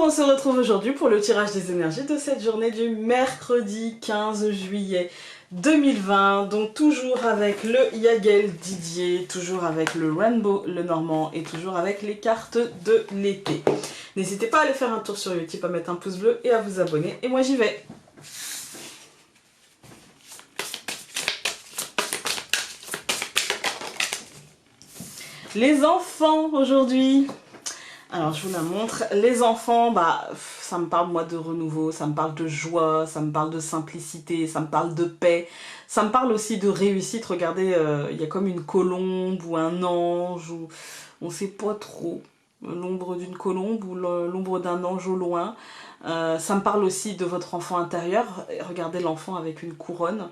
On se retrouve aujourd'hui pour le tirage des énergies de cette journée du mercredi 15 juillet 2020. Donc toujours avec le Yagel Didier, toujours avec le Rainbow le Normand et toujours avec les cartes de l'été. N'hésitez pas à aller faire un tour sur YouTube, à mettre un pouce bleu et à vous abonner. Et moi j'y vais. Les enfants aujourd'hui. Alors je vous la montre, les enfants, ça me parle moi de renouveau, ça me parle de joie, ça me parle de simplicité, ça me parle de paix, ça me parle aussi de réussite. Regardez, il y a comme une colombe ou un ange, ou on sait pas trop, l'ombre d'une colombe ou l'ombre d'un ange au loin. Ça me parle aussi de votre enfant intérieur. Regardez l'enfant avec une couronne,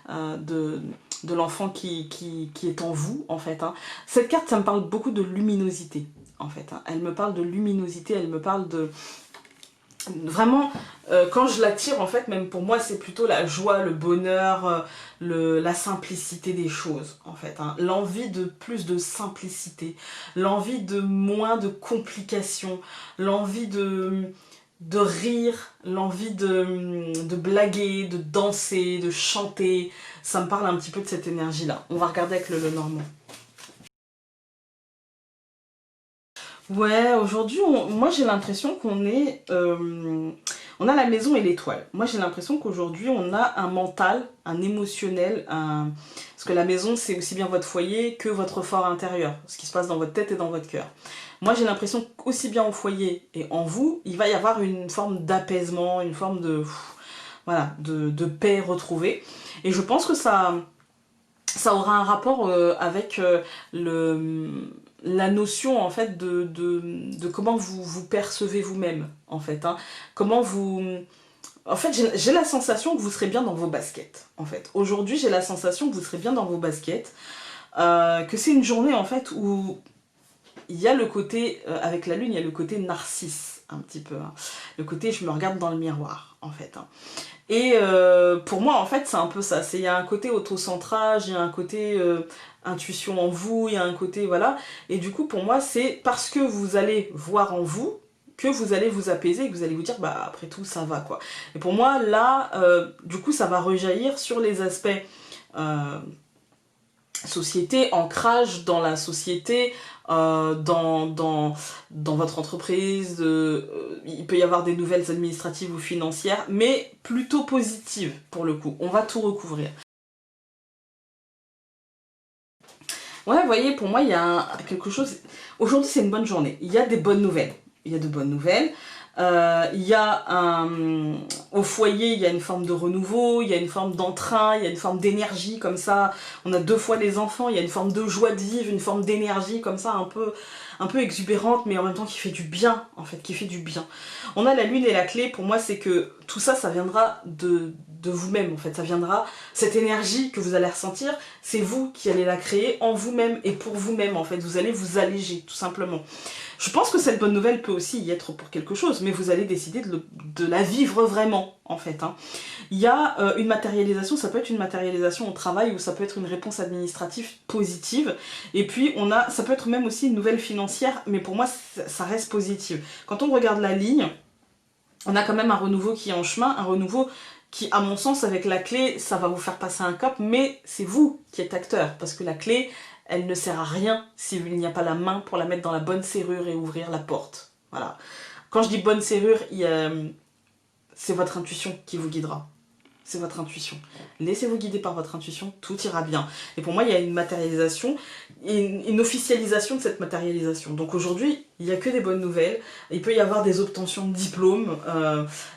de l'enfant qui est en vous en fait. Cette carte, ça me parle beaucoup de luminosité. En fait, elle me parle de luminosité, elle me parle de... Vraiment, quand je la tire, en fait, même pour moi, c'est plutôt la joie, le bonheur, la simplicité des choses, en fait. L'envie de plus de simplicité, l'envie de moins de complications, l'envie de rire, l'envie de blaguer, de danser, de chanter. Ça me parle un petit peu de cette énergie-là. On va regarder avec le Normand. Ouais, aujourd'hui, moi j'ai l'impression qu'on est... on a la maison et l'étoile. Moi j'ai l'impression qu'aujourd'hui on a un mental, un émotionnel, parce que la maison c'est aussi bien votre foyer que votre fort intérieur, ce qui se passe dans votre tête et dans votre cœur. Moi j'ai l'impression qu'aussi bien au foyer et en vous, il va y avoir une forme d'apaisement, une forme de... Voilà, de paix retrouvée. Et je pense que ça aura un rapport avec la notion en fait de comment vous percevez vous-même en fait. Comment vous... En fait, j'ai la sensation que vous serez bien dans vos baskets, en fait. Aujourd'hui, j'ai la sensation que vous serez bien dans vos baskets, que c'est une journée, en fait, où il y a le côté, avec la lune, il y a le côté narcisse, un petit peu. Le côté, je me regarde dans le miroir, en fait. Et pour moi, en fait, c'est un peu ça. Il y a un côté autocentrage, il y a un côté intuition en vous, il y a un côté, voilà. Et du coup, pour moi, c'est parce que vous allez voir en vous que vous allez vous apaiser et que vous allez vous dire, bah après tout, ça va, quoi. Et pour moi, là, du coup, ça va rejaillir sur les aspects société, ancrage dans la société, dans votre entreprise, il peut y avoir des nouvelles administratives ou financières, mais plutôt positives pour le coup. On va tout recouvrir. Ouais, vous voyez, pour moi, il y a quelque chose... Aujourd'hui, c'est une bonne journée. Il y a des bonnes nouvelles. Il y a de bonnes nouvelles. Il y a au foyer, il y a une forme de renouveau, il y a une forme d'entrain, il y a une forme d'énergie comme ça. On a deux fois les enfants, il y a une forme de joie de vivre, une forme d'énergie comme ça, un peu exubérante, mais en même temps qui fait du bien, en fait, qui fait du bien. On a la lune et la clé, pour moi, c'est que tout ça, ça viendra de vous-même, en fait. Ça viendra, cette énergie que vous allez ressentir, c'est vous qui allez la créer en vous-même et pour vous-même, en fait. Vous allez vous alléger, tout simplement. Je pense que cette bonne nouvelle peut aussi y être pour quelque chose, mais vous allez décider de la vivre vraiment, en fait. Il y a une matérialisation, ça peut être une matérialisation au travail ou ça peut être une réponse administrative positive. Et puis, ça peut être même aussi une nouvelle financière, mais pour moi, ça reste positive. Quand on regarde la ligne, on a quand même un renouveau qui est en chemin, un renouveau qui, à mon sens, avec la clé, ça va vous faire passer un cap, mais c'est vous qui êtes acteur, parce que la clé, elle ne sert à rien s'il n'y a pas la main pour la mettre dans la bonne serrure et ouvrir la porte. Voilà. Quand je dis bonne serrure, c'est votre intuition qui vous guidera. C'est votre intuition. Laissez-vous guider par votre intuition, tout ira bien. Et pour moi, il y a une matérialisation, une officialisation de cette matérialisation. Donc aujourd'hui, il n'y a que des bonnes nouvelles. Il peut y avoir des obtentions de diplômes.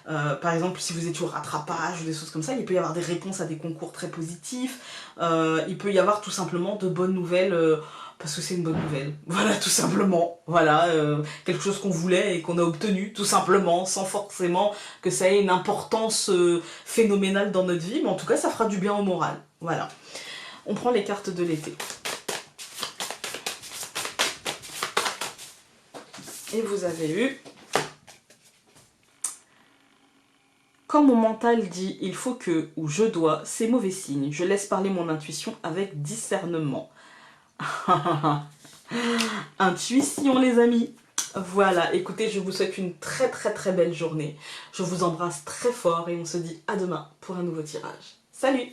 Par exemple, si vous étiez au rattrapage ou des choses comme ça, il peut y avoir des réponses à des concours très positifs. Il peut y avoir tout simplement de bonnes nouvelles... parce que c'est une bonne nouvelle, voilà, tout simplement, voilà, quelque chose qu'on voulait et qu'on a obtenu, tout simplement, sans forcément que ça ait une importance phénoménale dans notre vie, mais en tout cas ça fera du bien au moral, voilà. On prend les cartes de l'été. Et vous avez eu... Quand mon mental dit « il faut que » ou « je dois », c'est mauvais signe, je laisse parler mon intuition avec discernement. Intuition les amis. Voilà, écoutez, je vous souhaite une très très très belle journée. Je vous embrasse très fort et on se dit à demain pour un nouveau tirage. Salut!